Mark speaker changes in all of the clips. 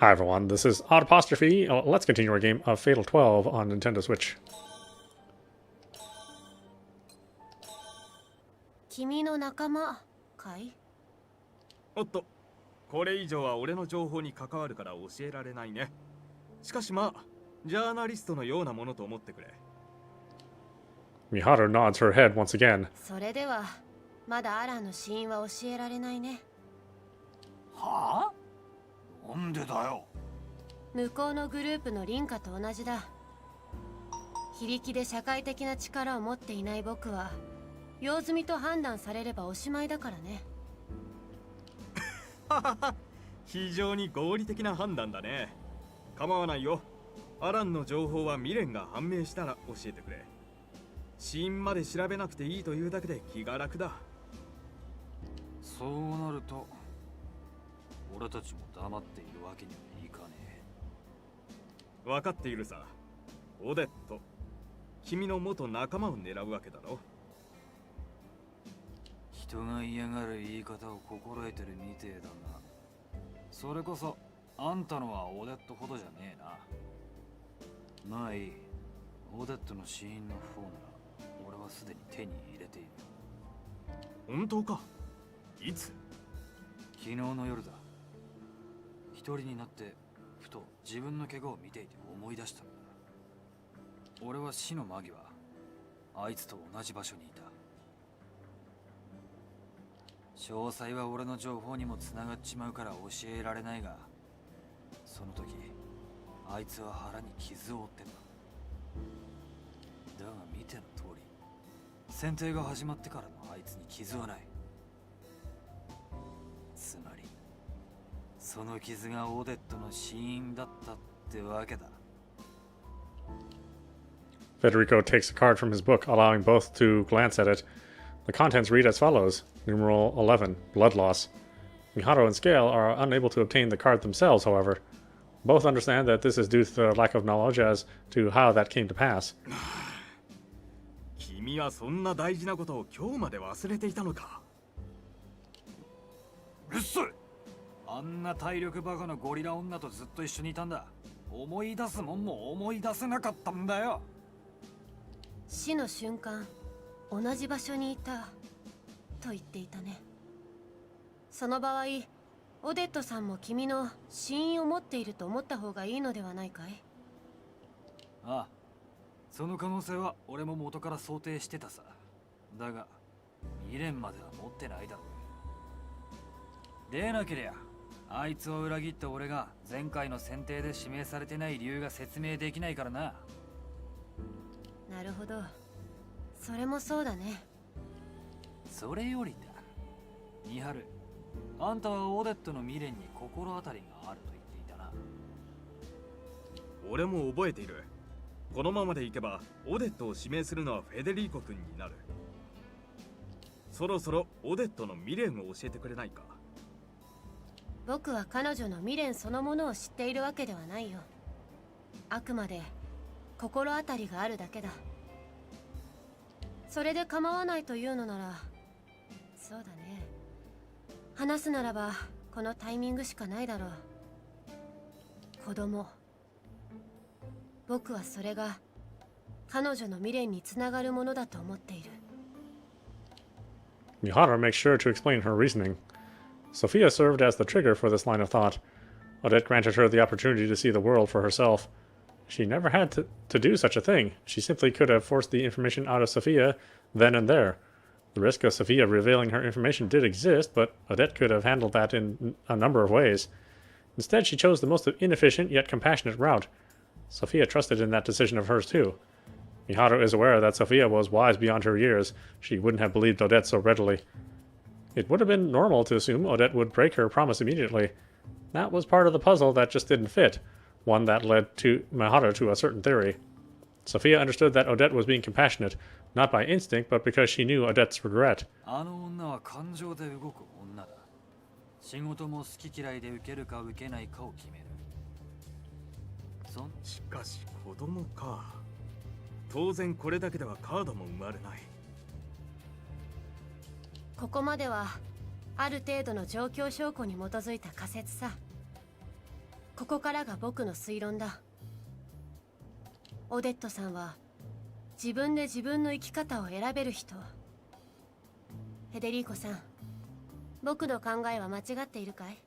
Speaker 1: Hi everyone, this is audapostrophe. Let's continue our game of Fatal 12 on Nintendo Switch.
Speaker 2: 君の仲間かい？
Speaker 3: おっと、これ以上は俺の情報に関わるから教えられないね。しかしまあ、ジャーナリストのようなものと思ってくれ。
Speaker 1: Miharu nods her head once again.
Speaker 2: それではまだアランの死因は教えられないね。
Speaker 4: はあ？なんでだよ。
Speaker 2: 向こうのグループのリンカと同じだ。非力で社会的な力を持っていない僕は用済みと判断されればおしまいだからね。
Speaker 3: 非常に合理的な判断だね。構わないよ。アランの情報は未練が判明したら教えてくれ。死因まで調べなくていいというだけで気が楽だ。
Speaker 4: そうなると俺たちも黙っているわけにはいかね
Speaker 3: え。分かっているさ。オデット、君の元仲間を狙うわけだろ。
Speaker 4: 人が嫌がる言い方を心得てるみてえだが、それこそあんたのはオデットほどじゃねえな。まあいい。オデットの死因の方なら俺はすでに手に入れている。
Speaker 3: 本当か？いつ？
Speaker 4: 昨日の夜だ。一人になってふと自分の怪我を見ていて思い出したんだ。俺は死の間際、あいつと同じ場所にいた。詳細は俺の情報にもつながっちまうから教えられないが、その時あいつは腹に傷を負ってた。だが見ての通り、戦闘が始まってからのあいつに傷はない。つまりその傷がオデットの死因だったってわけだ。
Speaker 1: Federico takes a card from his book, allowing both to glance at it. The contents read as follows. Numeral 11, blood loss. Miharu and Scale are unable to obtain the card themselves, however. Both understand that this is due to their lack of knowledge as to how that came to pass.
Speaker 3: 君はそんな大事なことを今日まで忘れていたのか。
Speaker 4: うっせえ。あんな体力バカのゴリラ女とずっと一緒にいたんだ。思い出すもんも思い出せなかったんだよ。
Speaker 2: 死の瞬間同じ場所にいたと言っていたね。その場合オデットさんも君の死因を持っていると思った方がいいのではないかい？
Speaker 4: ああ、その可能性は俺も元から想定してたさ。だが未練までは持ってないだろう。でなけりゃあいつを裏切った俺が前回の選定で指名されてない理由が説明できないからな。
Speaker 2: なるほど、それもそうだね。
Speaker 4: それよりだ、ミハル、あんたはオデットの未練に心当たりがあると言っていたな。
Speaker 3: 俺も覚えている。このままでいけばオデットを指名するのはフェデリーコ君になる。そろそろオデットの未練を教えてくれないか。
Speaker 2: 僕は彼女の未練そのものを知っているわけではないよ。あくまで心当たりがあるだけだ。それで構わないというのなら、そうだね。話すならばこのタイミングしかないだろう。子供。僕はそれが彼女の未練につながるものだと思っている。
Speaker 1: Miharu makes sure to explain her reasoning. Sophia served as the trigger for this line of thought. Odette granted her the opportunity to see the world for herself. She never had to do such a thing. She simply could have forced the information out of Sophia then and there. The risk of Sophia revealing her information did exist, but Odette could have handled that in a number of ways. Instead, she chose the most inefficient yet compassionate route. Sophia trusted in that decision of hers too. Miharu is aware that Sophia was wise beyond her years. She wouldn't have believed Odette so readily. It would have been normal to assume Odette would break her promise immediately. That was part of the puzzle that just didn't fit, one that led to Miharu to a certain theory. Sophia understood that Odette was being compassionate, not by instinct, but because she knew Odette's regret.
Speaker 4: あの女は感情で動く女だ。仕事も好き嫌いで受けるか受けないかを決める。
Speaker 3: しかし子供か。当然これだけではカードも生まれない。
Speaker 2: ここまではある程度の状況証拠に基づいた仮説さ。ここからが僕の推論だ。オデットさんは自分で自分の生き方を選べる人。フェデリーコさん、僕の考えは間違っているかい？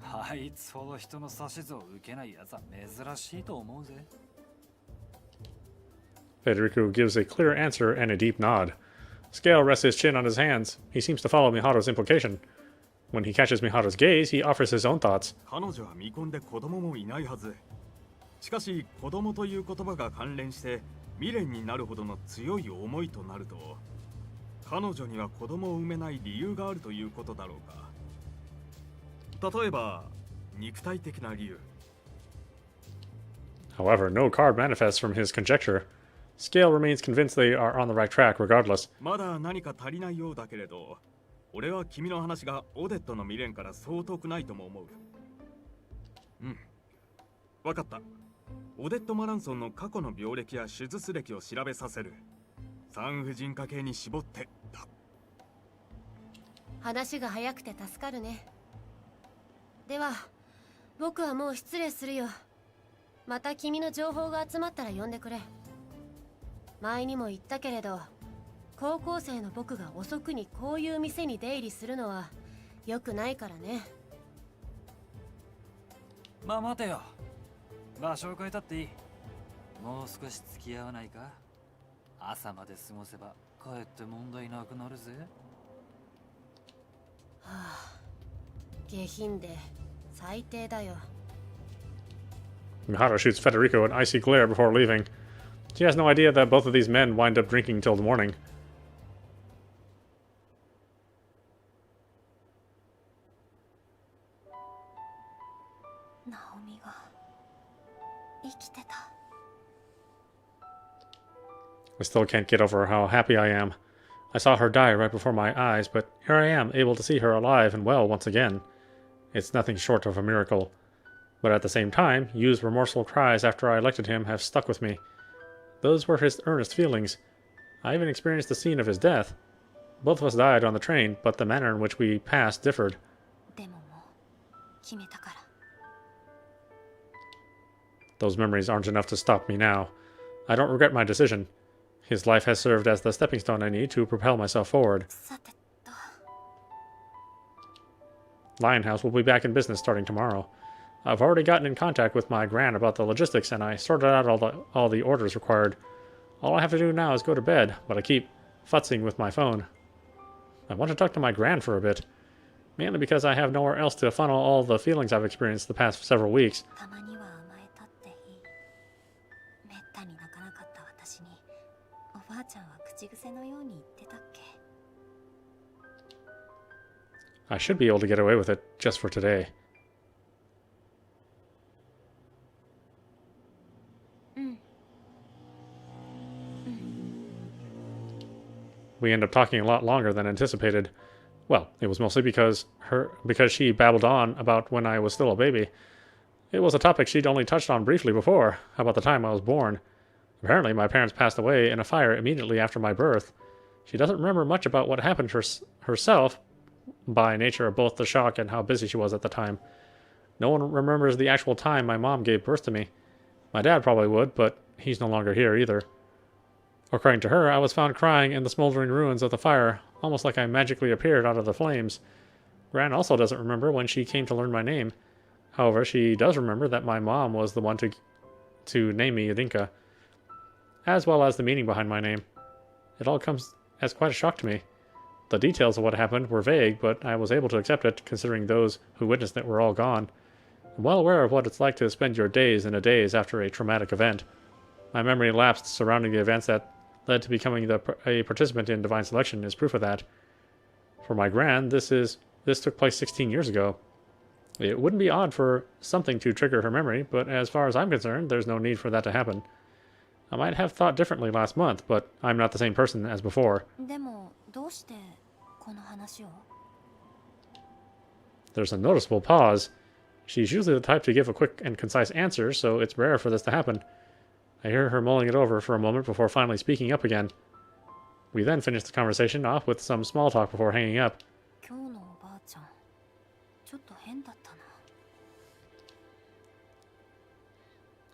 Speaker 4: あいつほど人の指図を受けないやつは珍しいと思うぜ。
Speaker 1: Federico gives a clear answer and a deep nod. Scale rests his chin on his hands. He seems to follow Mihato's implication. When he catches Mihato's gaze, he offers his own thoughts.
Speaker 3: 彼女は見込んで子供もいないはず。しかし子供という言葉が関連して未練になるほどの強い思いとなると、彼女には子供を産めない理由があるということだろうか。例えば肉体的な理由。
Speaker 1: However, no card manifests from his conjecture. Scale remains convinced they are on the right track regardless.
Speaker 3: まだ何か足りないようだけれど、俺は君の話がオデットの未練からそう遠くないとも思う。わかった。オデット・マランソンの過去の病歴や手術歴を調べさせる。産婦人科系に絞ってだ。
Speaker 2: 話が早くて助かるね。では僕はもう失礼するよ。また君の情報が集まったら呼んでくれ。前にも言ったけれど、高校生の僕が遅くにこういう店に出入りするのは良くないからね。
Speaker 4: まあ待てよ。場所を変えたっていい。もう少し付き合わないか。朝まで過ごせばかえって問題なくなるぜ。
Speaker 2: はあ、下品で最低だよ。
Speaker 1: Mihato shoots Federico an icy glare before leaving. She has no idea that both of these men wind up drinking till the morning.
Speaker 2: ナオミが生きてた。
Speaker 1: I still can't get over how happy I am. I saw her die right before my eyes, but here I am, able to see her alive and well once again. It's nothing short of a miracle. But at the same time, Yu's remorseful cries after I elected him have stuck with me. Those were his earnest feelings. I even experienced the scene of his death. Both of us died on the train, but the manner in which we passed differed.
Speaker 2: でももう決めたから。
Speaker 1: Those memories aren't enough to stop me now. I don't regret my decision. His life has served as the stepping stone I need to propel myself forward.
Speaker 2: さてと。
Speaker 1: Lionhouse will be back in business starting tomorrow. I've already gotten in contact with my gran about the logistics, and I sorted out all the orders required. All I have to do now is go to bed, but I keep futzing with my phone. I want to talk to my gran for a bit, mainly because I have nowhere else to funnel all the feelings I've experienced the past several weeks.
Speaker 2: たまには甘えたっていい。めったに泣かなかった私に、おばあちゃんは口癖のように言ってたっけ。
Speaker 1: I should be able to get away with it just for today. We end up talking a lot longer than anticipated. Well, it was mostly because she babbled on about when I was still a baby. It was a topic she'd only touched on briefly before, about the time I was born. Apparently, my parents passed away in a fire immediately after my birth. She doesn't remember much about what happened herself, by nature of both the shock and how busy she was at the time. No one remembers the actual time my mom gave birth to me. My dad probably would, but he's no longer here either. According to her, I was found crying in the smoldering ruins of the fire, almost like I magically appeared out of the flames. Gran also doesn't remember when she came to learn my name. However, she does remember that my mom was the one to name me Yadinka, as well as the meaning behind my name. It all comes as quite a shock to me. The details of what happened were vague, but I was able to accept it, considering those who witnessed it were all gone. I'm well aware of what it's like to spend your days in a daze after a traumatic event. My memory lapsed surrounding the events that led to becoming a participant in Divine Selection is proof of that. For my gran, this took place 16 years ago. It wouldn't be odd for something to trigger her memory, but as far as I'm concerned, there's no need for that to happen. I might have thought differently last month, but I'm not the same person as before.
Speaker 2: でもどうしてこの話を？
Speaker 1: There's a noticeable pause. She's usually the type to give a quick and concise answer, so it's rare for this to happen. I hear her mulling it over for a moment before finally speaking up again. We then finish the conversation off with some small talk before hanging up.
Speaker 2: 今日のおばあちゃん、ちょっと変だったな。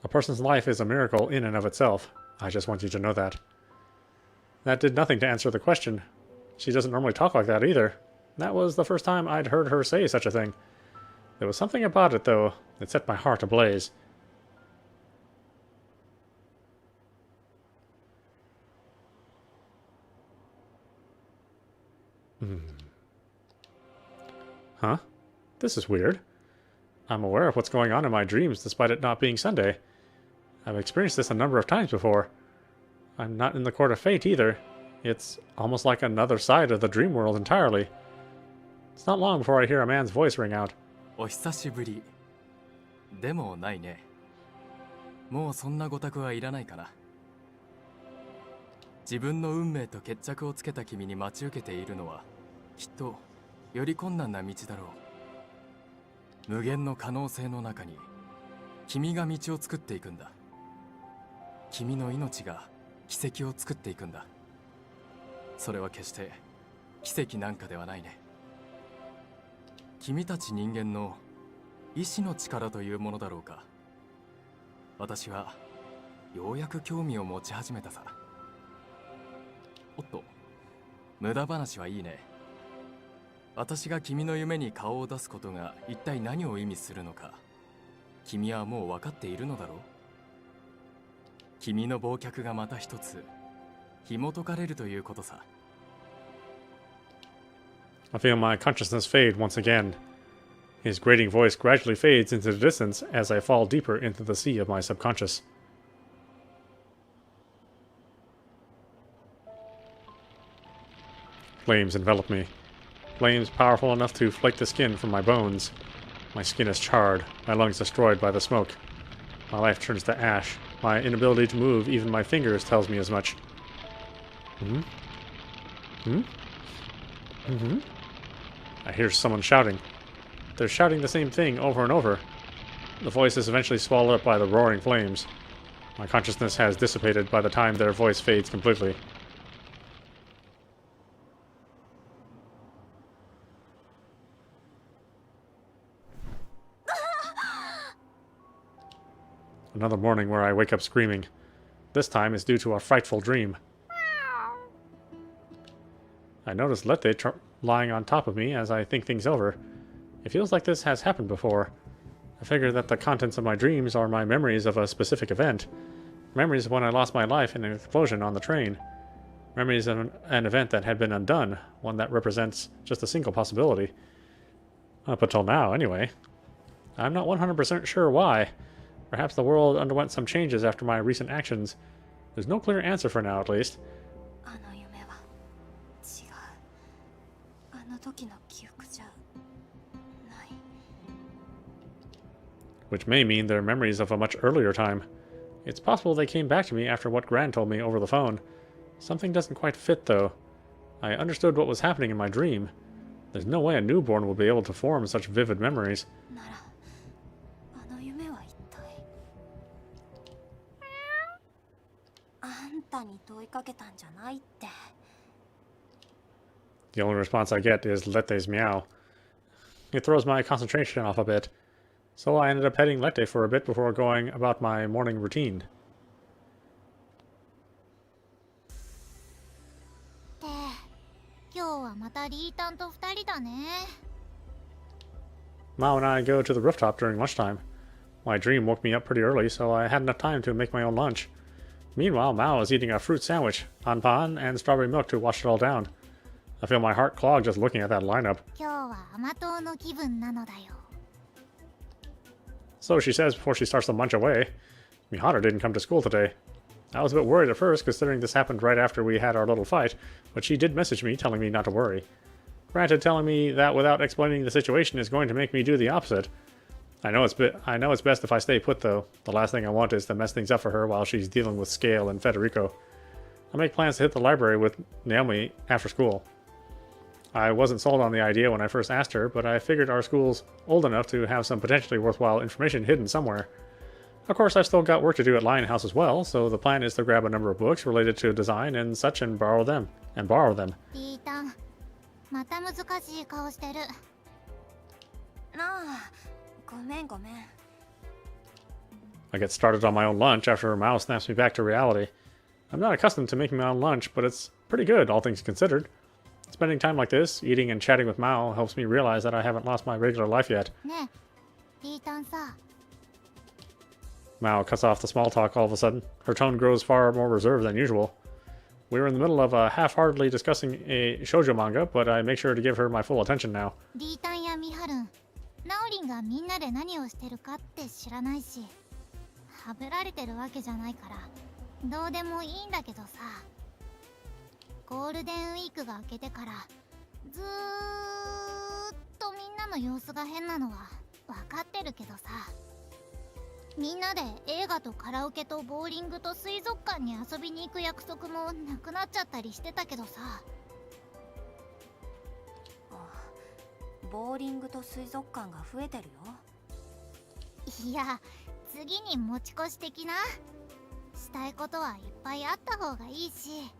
Speaker 1: A person's life is a miracle in and of itself. I just want you to know that. That did nothing to answer the question. She doesn't normally talk like that either. That was the first time I'd heard her say such a thing. There was something about it, though, that set my heart ablaze. Huh? This is weird. I'm aware of what's going on in my dreams despite it not being Sunday. I've experienced this a number of times before. I'm not in the court of fate either. It's almost like another side of the dream world entirely. It's not long before I hear a man's voice ring out.
Speaker 5: お久しぶり。でもないね。もうそんなご託はいらないかな。自分の運命と決着をつけた君に待ち受けているのは、きっとより困難な道だろう。無限の可能性の中に、君が道を作っていくんだ。君の命が奇跡を作っていくんだ。それは決して奇跡なんかではないね。君たち人間の意志の力というものだろうか。私はようやく興味を持ち始めたさ。おっと、無駄話はいいね。私が君の夢に顔を出すことが一体何を意味するのか、君はもう分かっているのだろう。君の忘却がまた一つ紐解かれるということさ。
Speaker 1: I feel my consciousness fade once again. His grating voice gradually fades into the distance as I fall deeper into the sea of my subconscious. Flames envelop me. Flames powerful enough to flake the skin from my bones. My skin is charred, my lungs destroyed by the smoke. My life turns to ash. My inability to move even my fingers tells me as much. I hear someone shouting. They're shouting the same thing over and over. The voice is eventually swallowed up by the roaring flames. My consciousness has dissipated by the time their voice fades completely. Another morning where I wake up screaming. This time is due to a frightful dream. I notice Lette lying on top of me as I think things over. It feels like this has happened before. I figure that the contents of my dreams are my memories of a specific event. Memories of when I lost my life in an explosion on the train. Memories of an event that had been undone, one that represents just a single possibility. Up until now, anyway. I'm not 100% sure why. Perhaps the world underwent some changes after my recent actions. There's no clear answer for now, at least. Which may mean they're memories of a much earlier time. It's possible they came back to me after what Gran told me over the phone. Something doesn't quite fit, though. I understood what was happening in my dream. There's no way a newborn will be able to form such vivid memories. The only response I get is Lette's meow. It throws my concentration off a bit. So I ended up petting Lette for a bit before going about my morning routine. Mao and I go to the rooftop during lunchtime. My dream woke me up pretty early, so I had enough time to make my own lunch. Meanwhile, Mao is eating a fruit sandwich, anpan, and strawberry milk to wash it all down. I feel my heart clog just looking at that lineup. So she says before she starts to munch away. Miharu didn't come to school today. I was a bit worried at first, considering this happened right after we had our little fight, but she did message me telling me not to worry. Granted, telling me that without explaining the situation is going to make me do the opposite. I know it's best if I stay put, though. The last thing I want is to mess things up for her while she's dealing with Scale and Federico. I make plans to hit the library with Naomi after school. I wasn't sold on the idea when I first asked her, but I figured our school's old enough to have some potentially worthwhile information hidden somewhere. Of course, I've still got work to do at Lionhouse as well, so the plan is to grab a number of books related to design and such and borrow them. I get started on my own lunch after Mao snaps me back to reality. I'm not accustomed to making my own lunch, but it's pretty good, all things considered. Spending time like this, eating and chatting with Mao, helps me realize that I haven't lost my regular life yet.
Speaker 6: ねえピータンさ
Speaker 1: Mao cuts off the small talk all of a sudden. Her tone grows far more reserved than usual. We were in the middle of half-heartedly discussing a shoujo manga, but I make sure to give her my full attention now.
Speaker 6: リータンやミハルンナオリンがみんなで何をしてるかって知らないしはぶられてるわけじゃないからどうでもいいんだけどさゴールデンウィークが明けてからずーっとみんなの様子が変なのは分かってるけどさみんなで映画とカラオケとボーリングと水族館に遊びに行く約束もなくなっちゃったりしてたけどさ
Speaker 2: ボーリングと水族館が増えてるよ。
Speaker 6: いや次に持ち越し的なしたいことはいっぱいあった方がいいし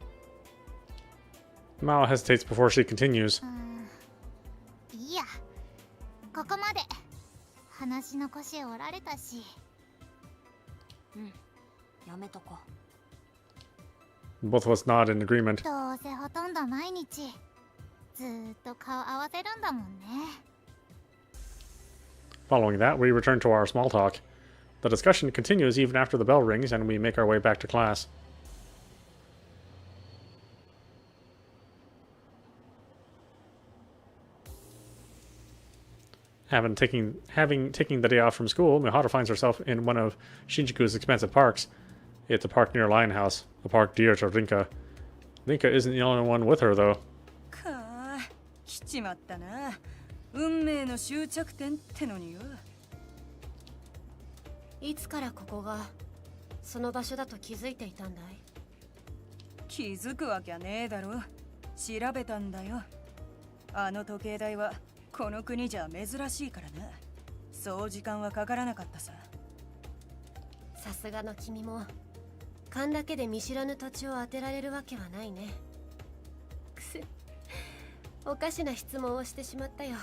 Speaker 1: Mao hesitates before she continues.
Speaker 6: いいやここまで話の腰折られたし
Speaker 2: やめとこ
Speaker 1: Both of us nod in agreement.
Speaker 6: どうせほとんど毎日ずーっと顔合わせるんだもんね
Speaker 1: Following that, we return to our small talk. The discussion continues even after the bell rings and we make our way back to class. Having taken the day off from school, Miharu finds herself in one of Shinjuku's expensive parks. It's a park near Lionhouse, a park dear to Rinka. Rinka isn't the only one with her, though.
Speaker 7: かあ来ちまったな運命の終着点ってのによ
Speaker 2: いつからここがその場所だと気づいていたんだい
Speaker 7: 気づくわけはねえだろ調べたんだよあの時計台はこの国じゃ珍しいからなそう時間はかからなかったさ
Speaker 2: さすがの君も勘だけで見知らぬ土地を当てられるわけはないねくせおかしな質問をしてしまったよ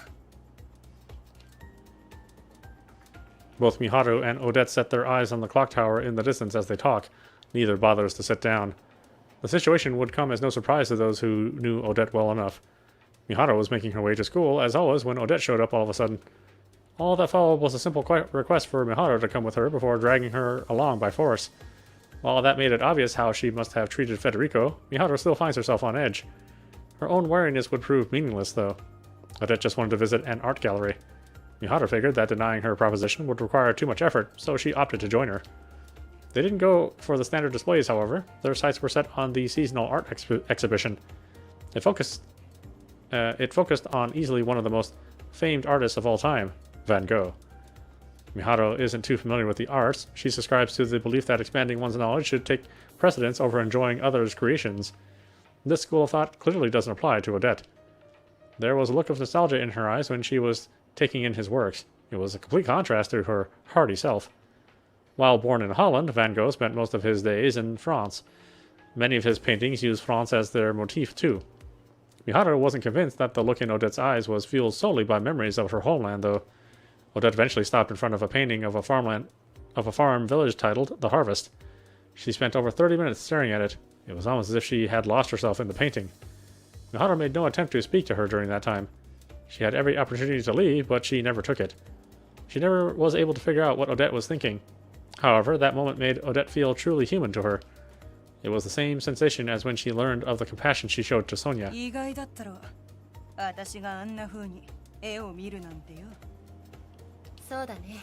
Speaker 1: Both Miharu and Odette set their eyes on the clock tower in the distance as they talk. Neither bothers to sit down. The situation would come as no surprise to those who knew Odette well enough. Miharu was making her way to school, as always, when Odette showed up all of a sudden. All that followed was a simple request for Miharu to come with her before dragging her along by force. While that made it obvious how she must have treated Federico, Miharu still finds herself on edge. Her own wariness would prove meaningless, though. Odette just wanted to visit an art gallery. Miharu figured that denying her proposition would require too much effort, so she opted to join her. They didn't go for the standard displays, however. Their sights were set on the seasonal art exhibition. It focused on easily one of the most famed artists of all time, Van Gogh. Miharu isn't too familiar with the arts. She subscribes to the belief that expanding one's knowledge should take precedence over enjoying others' creations. This school of thought clearly doesn't apply to Odette. There was a look of nostalgia in her eyes when she was taking in his works. It was a complete contrast to her hearty self. While born in Holland, Van Gogh spent most of his days in France. Many of his paintings use France as their motif too. Miharu wasn't convinced that the look in Odette's eyes was fueled solely by memories of her homeland, though. Odette eventually stopped in front of a painting of a farm village titled The Harvest. She spent over 30 minutes staring at it. It was almost as if she had lost herself in the painting. Miharu made no attempt to speak to her during that time. She had every opportunity to leave, but she never took it. She never was able to figure out what Odette was thinking. However, that moment made Odette feel truly human to her. It was the same sensation as when she learned of the compassion she showed to Sonia.
Speaker 7: 意外だったろ私があんな風に絵を見るなんてよ
Speaker 2: そうだね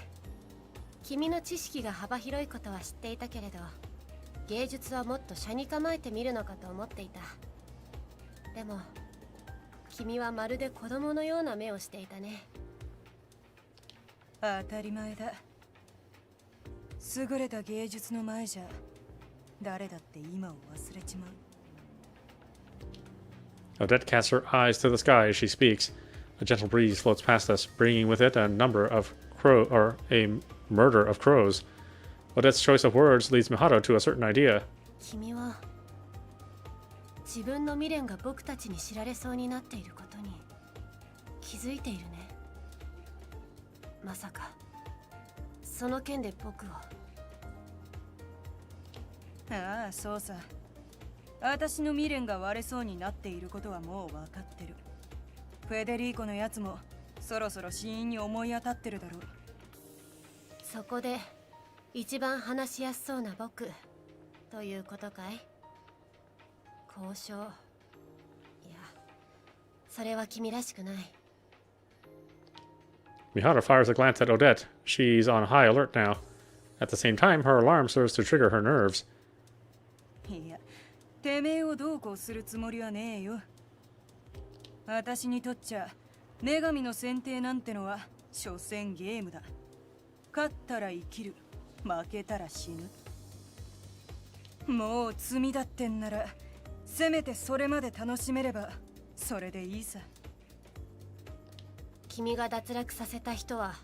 Speaker 2: 君の知識が幅広いことは知っていたけれど芸術はもっと斜に構えて見るのかと思っていたでも君はまるで子供のような目をしていたね
Speaker 7: 当たり前だ優れた芸術の前じゃ誰だって今を忘れちまう
Speaker 1: Odette casts her eyes to the sky as she speaks. A gentle breeze floats past us, bringing with it a murder of crows. Odette's choice of words leads Miharu to a certain idea.
Speaker 2: 君は自分の未練が僕たちに知られそうになっていることに気づいているねまさかその件で僕を
Speaker 7: ああ、そうさ。私の未練が割れそうになっていることはもう分かってる。フェデリーコのやつもそろそろ死因に思い当たってるだろう。
Speaker 2: そこで一番話しやすそうな僕ということかい？交渉。いや、それは君らしくない。
Speaker 1: Miharu fires a glance at Odette. She's on high alert now. At the same time, her alarm serves to trigger her nerves.
Speaker 7: いや、てめえをどうこうするつもりはねえよ。私にとっちゃ女神の選定なんてのは所詮ゲームだ。勝ったら生きる、負けたら死ぬ。もう罪だってんならせめてそれまで楽しめればそれでいいさ。
Speaker 2: 君が脱落させた人は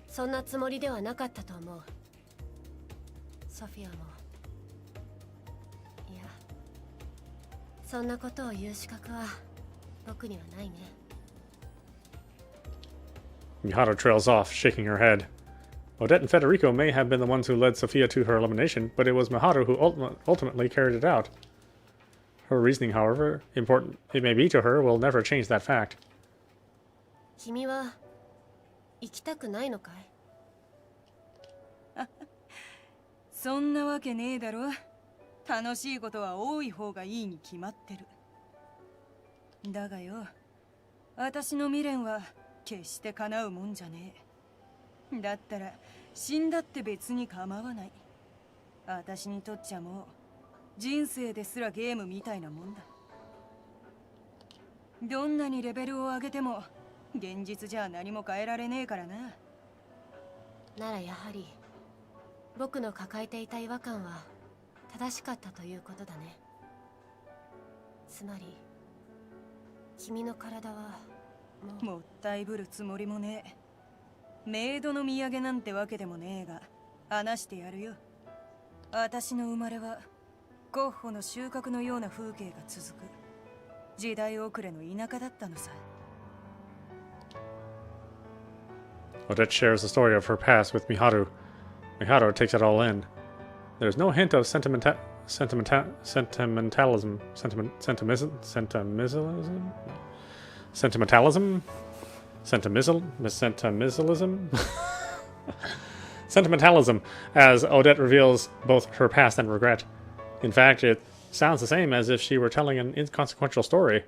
Speaker 2: そんなつもりではなかったと思う。ソフィアも。いや、そんなことを言う資格は僕にはないね。
Speaker 1: Miharu trails off, shaking her head. Odette and Federico may have been the ones who led Sophia to her elimination, but it was Miharu who ultimately carried it out. Her reasoning, however important it may be to her, will never change that fact.
Speaker 2: 君は行きたくないのかい？
Speaker 7: そんなわけねえだろ。楽しいことは多い方がいいに決まってる。だがよ、私の未練は決して叶うもんじゃねえ。だったら死んだって別に構わない。私にとっちゃもう人生ですらゲームみたいなもんだ。どんなにレベルを上げても現実じゃ何も変えられねえからな。
Speaker 2: ならやはり僕の抱えていた違和感は正しかったということだね。つまり君の体は
Speaker 7: もったいぶるつもりもねえ。メイドの土産なんてわけでもねえが話してやるよ。私の生まれはゴッホの収穫のような風景が続く時代遅れの田舎だったのさ。
Speaker 1: Odette shares the story of her past with Miharu. Miharu takes it all in. There's no hint of sentimentalism. Sentimentalism, as Odette reveals both her past and regret. In fact, it sounds the same as if she were telling an inconsequential story.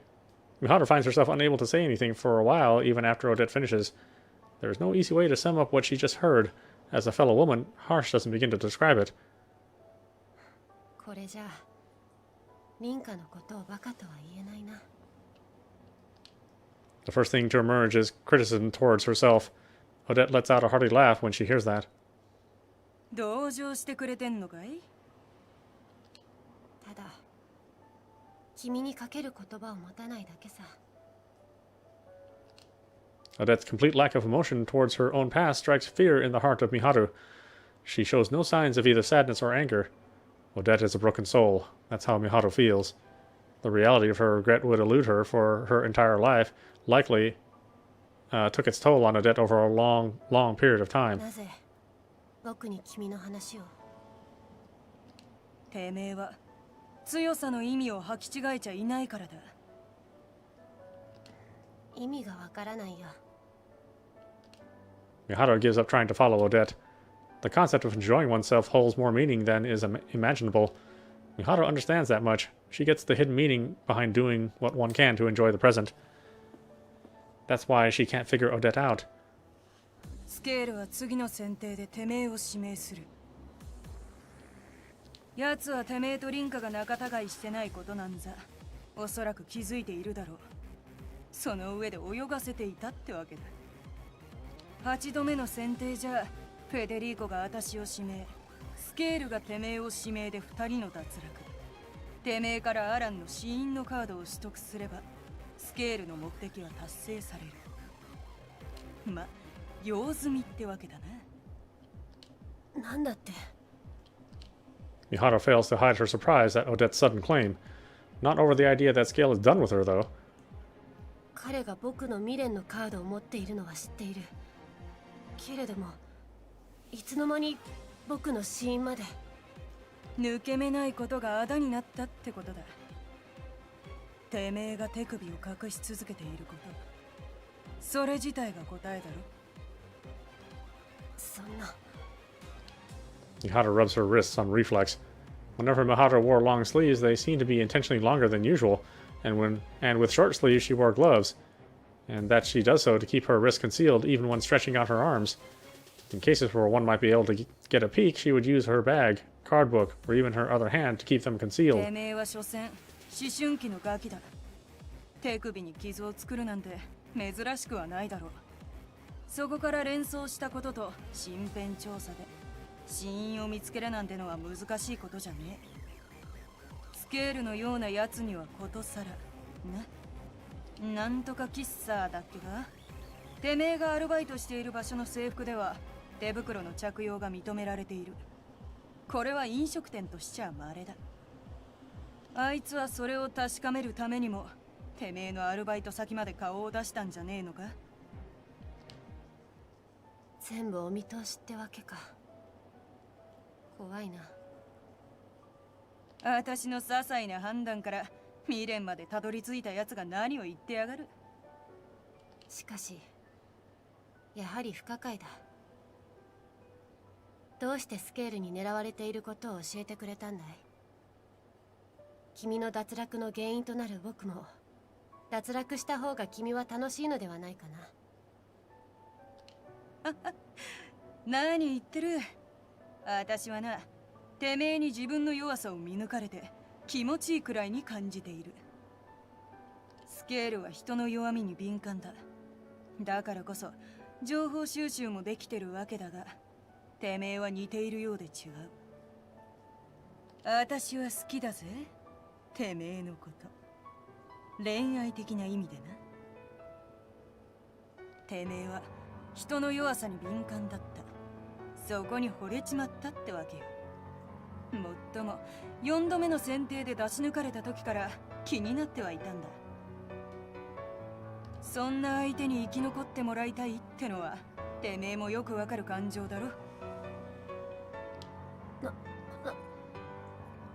Speaker 1: Miharu finds herself unable to say anything for a while, even after Odette finishes. There is no easy way to sum up what she just heard. As a fellow woman, Harsh doesn't begin to describe it.
Speaker 2: これじゃあ凛花のことをバカとは言えないな。
Speaker 1: The first thing to emerge is criticism towards herself. Odette lets out a hearty laugh when she hears that.
Speaker 7: 同情してくれてんのかい？
Speaker 2: ただ君にかける言葉を持たないだけさ。
Speaker 1: Odette's complete lack of emotion towards her own past strikes fear in the heart of Miharu. She shows no signs of either sadness or anger. Odette is a broken soul. That's how Miharu feels. The reality of her regret would elude her for her entire life, likely took its toll on Odette over a long, long period of time.
Speaker 2: なぜ僕に君の話を？
Speaker 7: てめえは強さの意味を履き違えちゃいないからだ。
Speaker 2: 意味がわからないよ。
Speaker 1: Miharu gives up trying to follow Odette. The concept of enjoying oneself holds more meaning than is imaginable. Miharu understands that much. She gets the hidden meaning behind doing what one can to enjoy the present. That's why she can't figure Odette out.
Speaker 7: スケールは次の選定でてめえを指名する。奴はてめえと凛花が仲違いしてないことなんざおそらく気づいているだろう。その上で泳がせていたってわけだ。8度目の選定じゃフェデリーコが私を指名、スケールがてめえを指名で2人の脱落。てめえからアランの死因のカードを取得すればスケールの目的は達成される。ま、用済みってわけだな。
Speaker 2: なんだって。
Speaker 1: Miharu fails to hide her surprise at Odette's sudden claim. Not over the idea that Scale is done with her, though.
Speaker 2: 彼が僕の未練のカードを持っているのは知っている。けれどもいつの間に僕の死因まで。
Speaker 7: 抜け目ないことがあだになったってことだ。てめえが手首を隠し続けていること、それ自体が答えだろ。
Speaker 2: そんな。
Speaker 1: Mihara rubs her wrists on reflex. Whenever Mihara wore long sleeves, they seemed to be intentionally longer than usual, and with short sleeves she wore gloves, and that she does so to keep her wrists concealed even when stretching out her arms. In cases where one might be able to get a peek, she would use her bag, card book, or even her other hand to keep them concealed.
Speaker 7: てめえは所詮思春期のガキだ。手首に傷を作るなんて珍しくはないだろう。そこから連想したことと身辺調査で死因を見つけるなんてのは難しいことじゃねえ。スケールのようなやつにはことさらな。なんとか喫茶だっけか。てめえがアルバイトしている場所の制服では手袋の着用が認められている。これは飲食店としちゃ稀だ。あいつはそれを確かめるためにもてめえのアルバイト先まで顔を出したんじゃねえのか。
Speaker 2: 全部お見通しってわけか。怖いな。
Speaker 7: 私の些細な判断から未練までたどり着いたやつが何を言ってやがる。
Speaker 2: しかしやはり不可解だ。どうしてスケールに狙われていることを教えてくれたんだい。君の脱落の原因となる僕も脱落した方が君は楽しいのではないかな。
Speaker 7: 何言ってる。私はな、てめえに自分の弱さを見抜かれて気持ちいいくらいに感じている。スケールは人の弱みに敏感だ。だからこそ情報収集もできてるわけだが、てめえは似ているようで違う。私は好きだぜ、てめえのこと。恋愛的な意味でな。てめえは人の弱さに敏感だった。そこに惚れちまったってわけよ。もっとも4度目の選定で出し抜かれた時から気になってはいたんだ。そんな相手に生き残ってもらいたいってのはてめえもよくわかる感情だろ。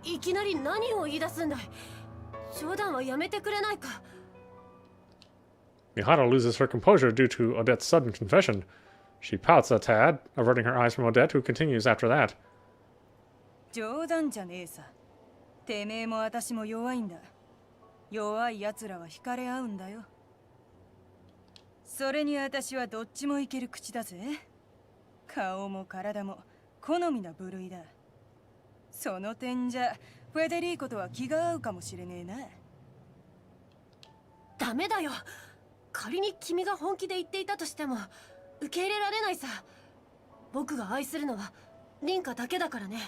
Speaker 2: いきなり何を言い出すんだい。冗談はやめてくれないか。
Speaker 1: Mihara loses her composure due to Odette's sudden confession. She pouts a tad, averting her eyes from Odette, who continues after that.
Speaker 7: 冗談じゃねえさ。てめえも私も弱いんだ。弱い奴らは惹かれ合うんだよ。それに私はどっちもいける口だぜ。顔も体も好みな部類だ。その点じゃフェデリーコとは気が合うかもしれねえな。
Speaker 2: ダメだよ。仮に君が本気で言っていたとしても受け入れられないさ。僕が愛するのは凛花だけだからね。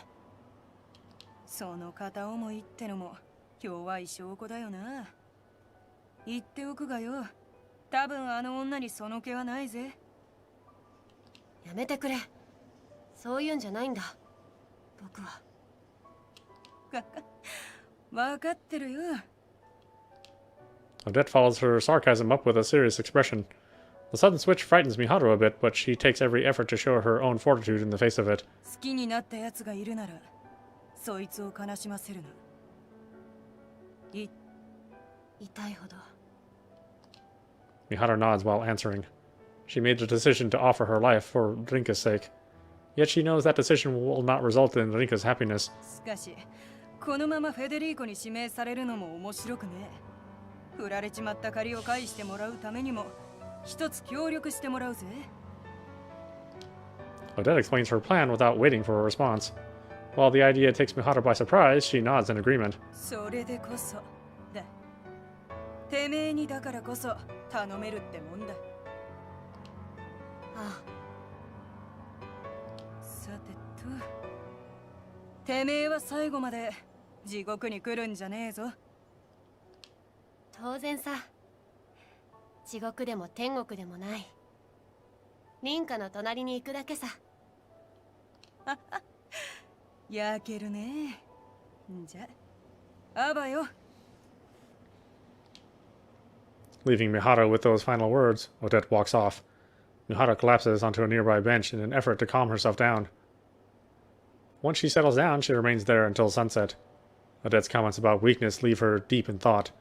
Speaker 7: その片思いってのも弱い証拠だよな。言っておくがよ、多分あの女にその気はないぜ。
Speaker 2: やめてくれ。そういうんじゃないんだ僕は。
Speaker 7: 分かってるよ。
Speaker 1: Odette follows her sarcasm up with a serious expression. The sudden switch frightens Miharu a bit, but she takes every effort to show her own fortitude in the face of it.
Speaker 7: 好きになったやつがいるならそいつを悲しませるな。
Speaker 2: 痛いほど。
Speaker 1: Miharu nods while answering. She made the decision to offer her life for Rinka's sake. Yet she knows that decision will not result in Rinka's happiness.
Speaker 7: しかしこのままフェデリーコに指名されるのも面白くねえ。振られちまった借りを返してもらうためにも一つ協力してもらうぜ。
Speaker 1: Odette explains her plan without waiting for a response. While the idea takes Miharu by surprise, she nods in agreement.
Speaker 7: それでこそだ。てめえにだからこそ頼めるってもんだ。
Speaker 2: あ
Speaker 7: さてと、てめえは最後まで地獄に来るんじゃねえぞ。
Speaker 2: 当然さ。地獄でも天国でもない。凛花の隣に行くだけさ。
Speaker 7: 焼けるね。じゃあばよ。
Speaker 1: Leaving Miharu with those final words, Odette walks off. Miharu collapses onto a nearby bench in an effort to calm herself down. Once she settles down, she remains there until sunset. Odette's comments about weakness leave her deep in thought.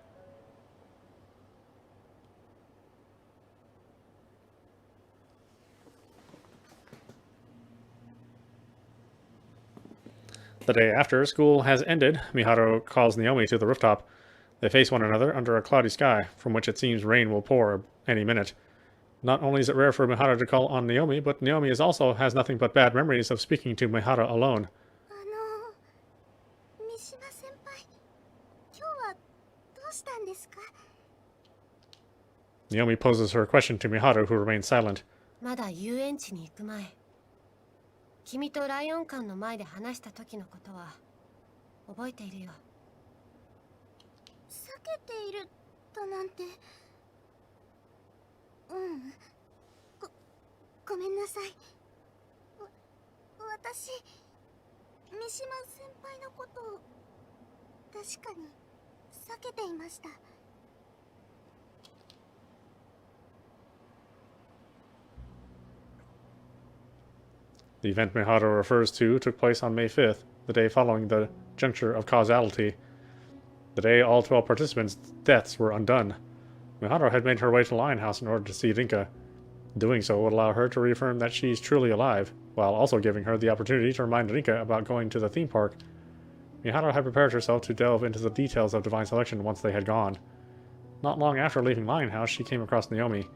Speaker 1: The day after school has ended, Miharu calls Naomi to the rooftop. They face one another under a cloudy sky, from which it seems rain will pour any minute. Not only is it rare for Miharu to call on Naomi, but Naomi also has nothing but bad memories of speaking to Miharu alone.
Speaker 6: 三島先輩、今日はどうしたんですか?
Speaker 1: Naomi poses her question to Miharu, who remains silent.
Speaker 2: まだ遊園地に行く前、君とライオン館の前で話した時のことは覚えているよ。
Speaker 6: 避けているとなんて。ごめんなさい。私、三島先輩のことを確かに避けていました。
Speaker 1: The event Miharu refers to took place on May 5th, the day following the juncture of causality. The day all 12 participants' deaths were undone. Miharu had made her way to Lionhouse in order to see Rinka. Doing so would allow her to reaffirm that she's truly alive, while also giving her the opportunity to remind Rinka about going to the theme park. Miharu had prepared herself to delve into the details of Divine Selection once they had gone. Not long after leaving Lionhouse, she came across Naomi.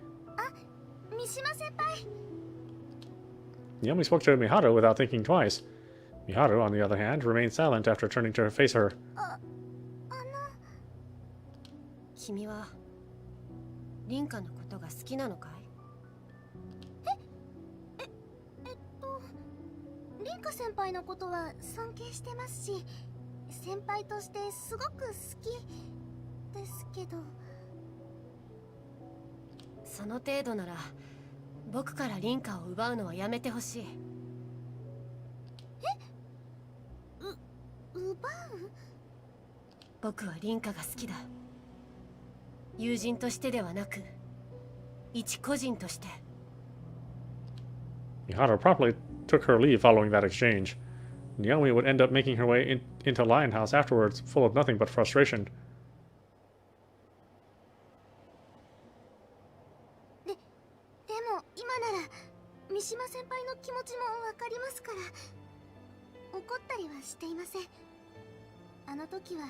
Speaker 1: Naomi spoke to Miharu without thinking twice. Miharu, on the other hand, remained silent after turning to face her.
Speaker 2: 君はリンカのことが好きなのかい？
Speaker 6: リンカ先輩のことは尊敬してますし、先輩としてすごく好きですけど。
Speaker 2: その程度なら僕からリンカを奪うのはやめてほしい。
Speaker 6: 奪う？
Speaker 2: 僕はリンカが好きだ。友人としてではなく、一個人として。
Speaker 1: Miharu promptly took her leave following that exchange. Naomi would end up making her way into Lionhouse afterwards, full of nothing but frustration.
Speaker 6: でも今なら三島先輩の気持ちもわかりますから、怒ったりはしていません。あの時は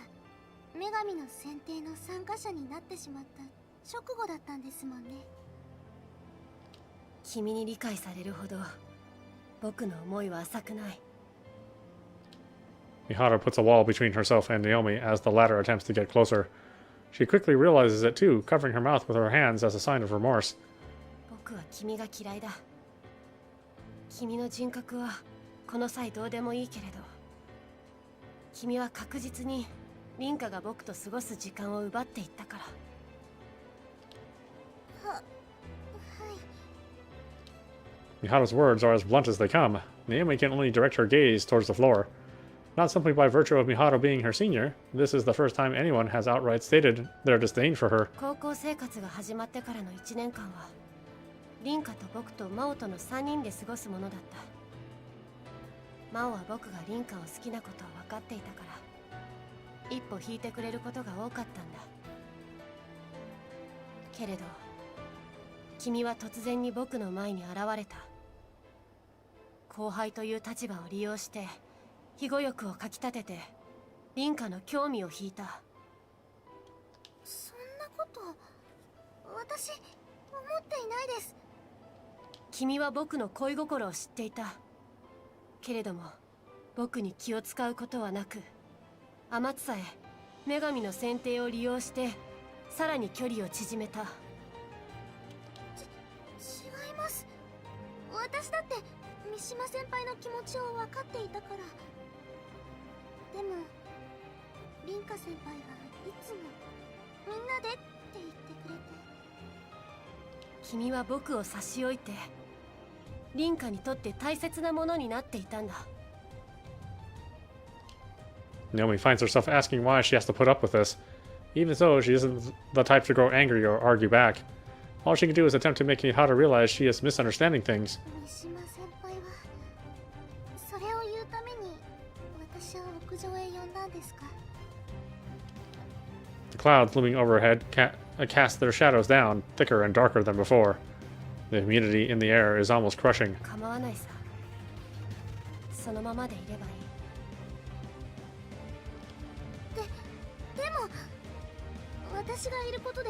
Speaker 6: 女神の選定の参加者になってしまった直後だったんですもんね。
Speaker 2: 君に理解されるほど僕の思いは浅くない。
Speaker 1: Miharu puts a wall between herself and Naomi as the latter attempts to get closer. She quickly realizes it too, covering her mouth with her hands as a sign of remorse.
Speaker 2: 僕は君が嫌いだ。君の人格はこの際どうでもいいけれど、君は確実にリンカが僕と過ごす時間を奪っていったから。
Speaker 1: Miharu's words are as blunt as they come. Naomi can only direct her gaze towards the floor. Not simply by virtue of Miharu being her senior, this is the first time anyone has outright stated their disdain for her.
Speaker 2: 高校生活が始まってからの1年間は、リンカと僕とマオとの3人で過ごすものだった。マオは僕がリンカを好きなことは分かっていたから、一歩引いてくれることが多かったんだ。けれど、君は突然に僕の前に現れた。後輩という立場を利用して庇護欲をかきたててリンカの興味を引いた。
Speaker 6: そんなこと私思っていないです。
Speaker 2: 君は僕の恋心を知っていた。けれども僕に気を使うことはなく、天津さえ女神の選定を利用してさらに距離を縮めた。違い
Speaker 6: ます。私だって三島先輩の気持ちを分かっていたから。でもリンカ先輩がいつもみんなでって言ってくれて。
Speaker 2: 君は僕を差し置いてリンカにとって大切なものになっていたんだ。
Speaker 1: Naomi finds herself asking why she has to put up with this. Even so, she isn't the type to grow angry or argue back. All she can do is attempt to make Miharu realize she is misunderstanding things.
Speaker 6: 三島先輩はそれを言うために私を屋上へ呼んだんですか？
Speaker 1: The clouds looming overhead cast their shadows down, thicker and darker than before. The humidity in the air is almost crushing.
Speaker 2: 構わないさ。そのままでいればいい。
Speaker 6: でも私がいることで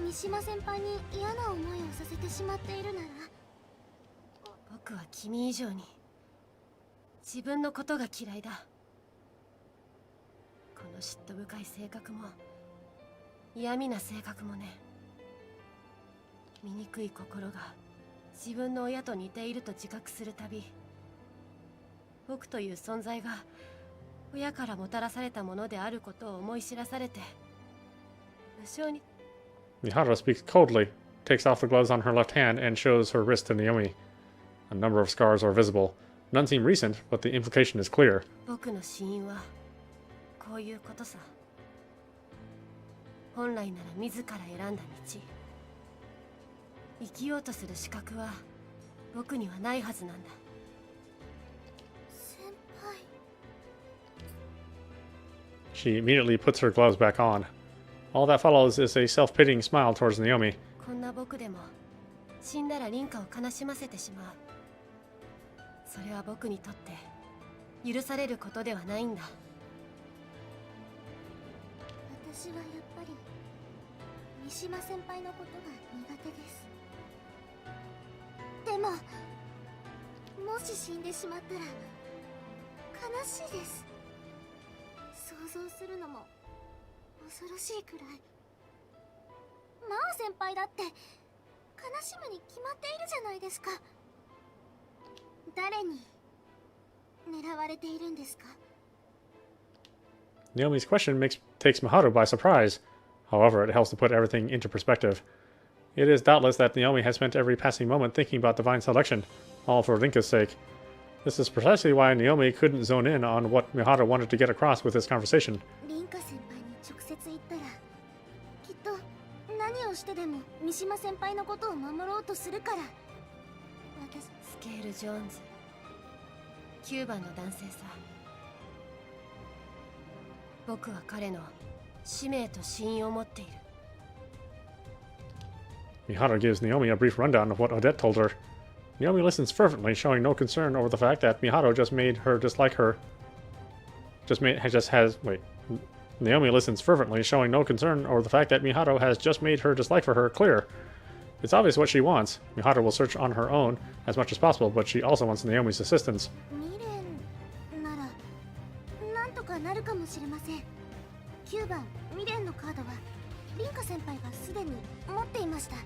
Speaker 6: 三島先輩に嫌な思いをさせてしまっているなら、
Speaker 2: 僕は君以上に自分のことが嫌いだ。この嫉妬深い性格も嫌味な性格もね。醜い心が自分の親と似ていると自覚するたび、僕という存在が親からもたらされたものであることを思い知らされて、無性に。
Speaker 1: Miharu speaks coldly, takes off the gloves on her left hand, and shows her wrist to Naomi. A number of scars are visible. None seem recent, but the implication is clear.
Speaker 2: 僕の死因はこういうことさ。本来なら自ら選んだ道。生きようとする資格は僕にはないはずなんだ。
Speaker 6: 先輩。
Speaker 1: She immediately puts her gloves back on. All that follows is a self-pitying smile towards Naomi.
Speaker 2: こんな僕でも死んだら凛花を悲しませてしまう。それは僕にとって許されることではないんだ。
Speaker 6: 私はやっぱり三島先輩のことが苦手です。でももし死んでしまったら悲しいです。想像するのも恐ろしいくらい。真央先輩だって悲しむに決まっているじゃないですか。誰に狙われているんですか？
Speaker 1: Naomi's question takes Miharu by surprise. However, it helps to put everything into perspective. It is doubtless that Naomi has spent every passing moment thinking about divine selection, all for Rinka's sake. This is precisely why Naomi couldn't zone in on what Miharu wanted to get across with this conversation.
Speaker 6: 凛花先輩に直接言ったら、きっと何をしてでも三島先輩のことを守ろうとするから。私、
Speaker 2: スケール・ジョーンズ、9番の男性さ。僕は彼の使命と信用を持っている。
Speaker 1: Miharu gives Naomi a brief rundown of what Odette told her. Naomi listens fervently, showing no concern over the fact that Miharu just made her dislike her. Naomi listens fervently, showing no concern over the fact that Miharu has just made her dislike for her clear. It's obvious what she wants. Miharu will search on her own as much as possible, but she also wants Naomi's assistance.
Speaker 6: 未練ならなんとかなるかもしれません。9番未練のカードは凛花先輩がすでに持っていました。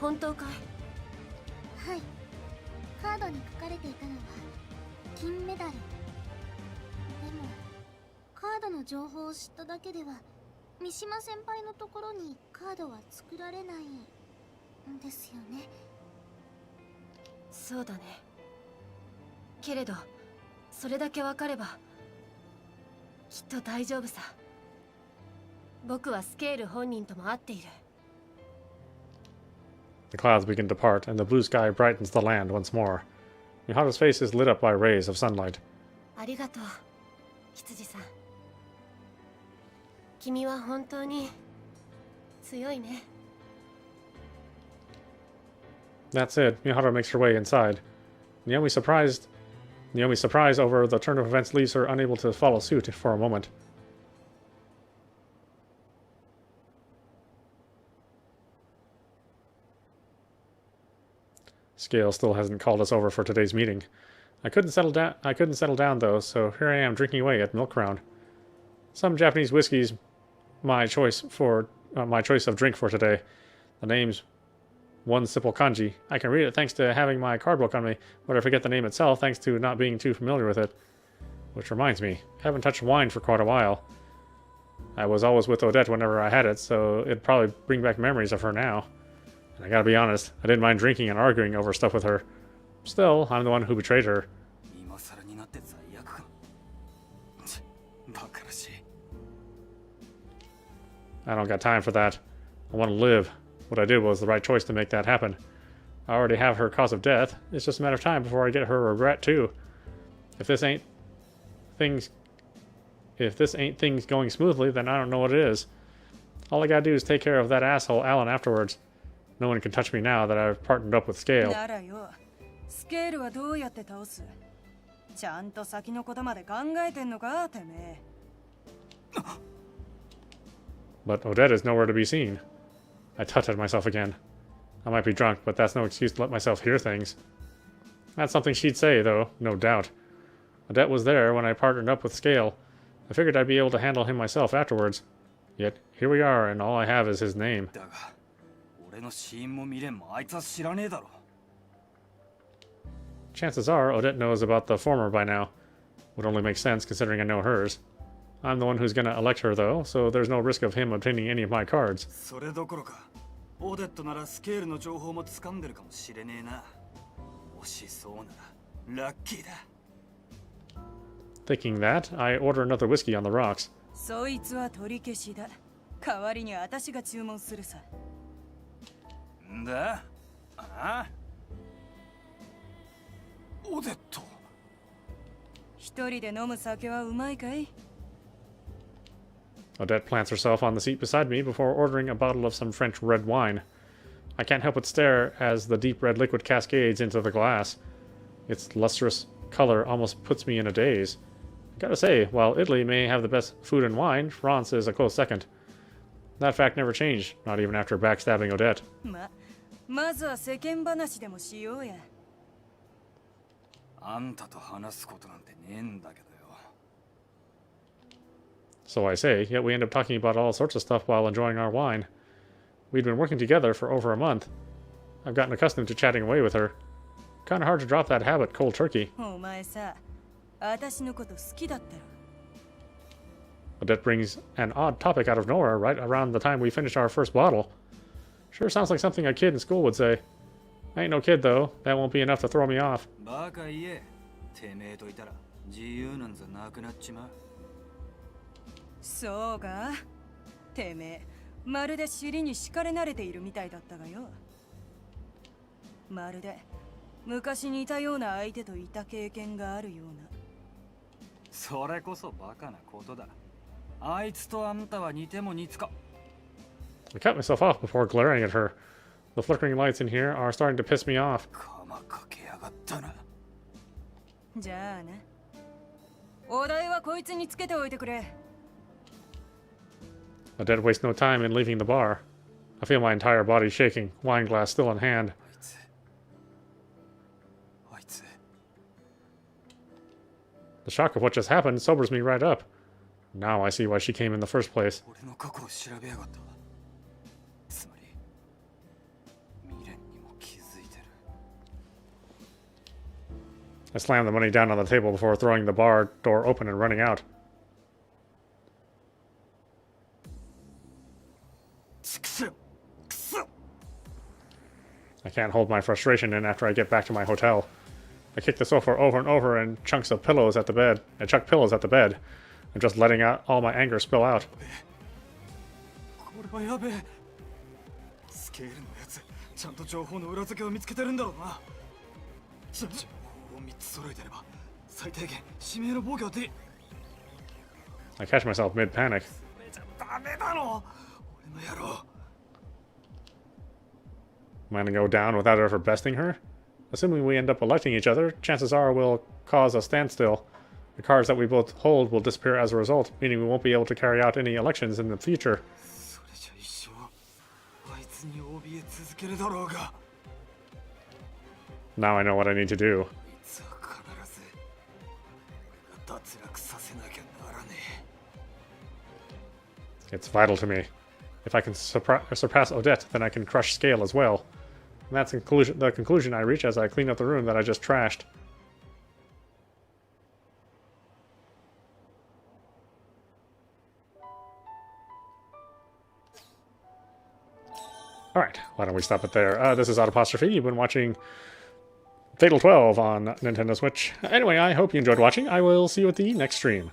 Speaker 2: 本当かい？
Speaker 6: はい。カードに書かれていたのは金メダル。でもカードの情報を知っただけでは三島先輩のところにカードは作られないんですよね。
Speaker 2: そうだね。けれどそれだけわかればきっと大丈夫さ。僕はスケール本人とも会っている。
Speaker 1: The clouds begin to part, and the blue sky brightens the land once more. Miharu's face is lit up by rays of sunlight.
Speaker 2: ありがとう、羊さん。君は本当に強いね。
Speaker 1: That said, Miharu makes her way inside. Naomi's surprise over the turn of events leaves her unable to follow suit for a moment. Scale still hasn't called us over for today's meeting. I couldn't settle down though, so here I am drinking away at Milk Round. Some Japanese whiskey's my choice of drink for today. The name's one simple kanji. I can read it thanks to having my card book on me, but I forget the name itself thanks to not being too familiar with it. Which reminds me, I haven't touched wine for quite a while. I was always with Odette whenever I had it, so it'd probably bring back memories of her now. And I gotta be honest, I didn't mind drinking and arguing over stuff with her. Still, I'm the one who betrayed her.
Speaker 4: 今更になって罪悪感。バカらしい。
Speaker 1: I don't got time for that. I want to live. What I did was the right choice to make that happen. I already have her cause of death. It's just a matter of time before I get her regret too. If this ain't this ain't things going smoothly, then I don't know what it is. All I gotta do is take care of that asshole Alan afterwards. No one can touch me now that I've partnered up with Scale.
Speaker 7: ならよ、スケールはどうやって倒す？ちゃんと先のことまで考えてんのか、てめえ。
Speaker 1: But Odette is nowhere to be seen. I tutted myself again. I might be drunk, but that's no excuse to let myself hear things. That's something she'd say, though, no doubt. Odette was there when I partnered up with Scale. I figured I'd be able to handle him myself afterwards. Yet, here we are, and all I have is his name.
Speaker 4: だが、俺の死因も未練もあいつは知らねえだろ。
Speaker 1: Chances are, Odette knows about the former by now. Would only make sense considering I know hers. I'm the one who's gonna elect her, though, so there's no risk of him obtaining any of my cards.
Speaker 4: それどころか、オーデットならスケールの情報も掴んでるかもしれねえな。もしそうならラッキーだ。
Speaker 1: Thinking that, I order another whiskey on the rocks.
Speaker 7: そいつは取り消しだ。代わりに私が注文するさ。
Speaker 4: んだ？ああ？オーデット。
Speaker 7: 一人で飲む酒はうまいかい？
Speaker 1: Odette plants herself on the seat beside me before ordering a bottle of some French red wine. I can't help but stare as the deep red liquid cascades into the glass. Its lustrous color almost puts me in a daze. I gotta say, while Italy may have the best food and wine, France is a close second. That fact never changed, not even after backstabbing Odette.
Speaker 7: まずは世間話でもしようや。
Speaker 4: あんたと話すことなんてねえんだけどよ。
Speaker 1: So I say, yet we end up talking about all sorts of stuff while enjoying our wine. We'd been working together for over a month. I've gotten accustomed to chatting away with her. Kinda hard to drop that habit cold turkey.
Speaker 7: お前さ、私のこと好きだったろ。
Speaker 1: Odette brings an odd topic out of nowhere right around the time we finish our first bottle. Sure sounds like something a kid in school would say. I ain't no kid though. That won't be enough to throw me off.
Speaker 4: バカ言え。てめえといたら自由なんざなくなっちまう。
Speaker 7: そうか？てめえ、まるで尻に敷かれ慣れているみたいだったがよ。まるで昔にいたような相手といた経験があるような。
Speaker 4: それこそバカなことだ。あいつとあんたは似ても似つか。
Speaker 1: I cut myself off before glaring at her. The flickering lights in here are starting to piss me off.
Speaker 4: かまかけやがったな。
Speaker 7: じゃあね。お題はこいつにつけておいてくれ。
Speaker 1: Odette wastes no time in leaving the bar. I feel my entire body shaking, wine glass still in hand.
Speaker 4: あいつ。
Speaker 1: The shock of what just happened sobers me right up. Now I see why she came in the first place.
Speaker 4: 俺の過去を調べやがった。つまり未練にも気づいてる。
Speaker 1: I slammed the money down on the table before throwing the bar door open and running out. I can't hold my frustration in after I get back to my hotel. I kick the sofa over and over and chunks of pillows at the bed. I chuck pillows at the bed. I'm just letting out all my anger spill out.
Speaker 4: これはやべえ。スケールのやつ、ちゃんと情報の裏付けを見つけてるんだろうな。情報を3つ揃えてれば、最低限指名の防御で。
Speaker 1: I catch myself mid-panic.
Speaker 4: ダメだろ。俺の野郎。
Speaker 1: Am I gonna go down without ever besting her? Assuming we end up electing each other, chances are we'll cause a standstill. The cards that we both hold will disappear as a result, meaning we won't be able to carry out any elections in the future.
Speaker 4: それじゃ一生あいつに怯え続けるだろうが。
Speaker 1: Now I know what I need to do.
Speaker 4: いつは必ず俺が脱落させなきゃならねえ。
Speaker 1: It's vital to me. If I can surpass Odette, then I can crush Scale as well. And that's the conclusion I reach as I clean up the room that I just trashed. Alright, why don't we stop it there? This is audapostrophe. You've been watching Fatal 12 on Nintendo Switch. Anyway, I hope you enjoyed watching. I will see you at the next stream.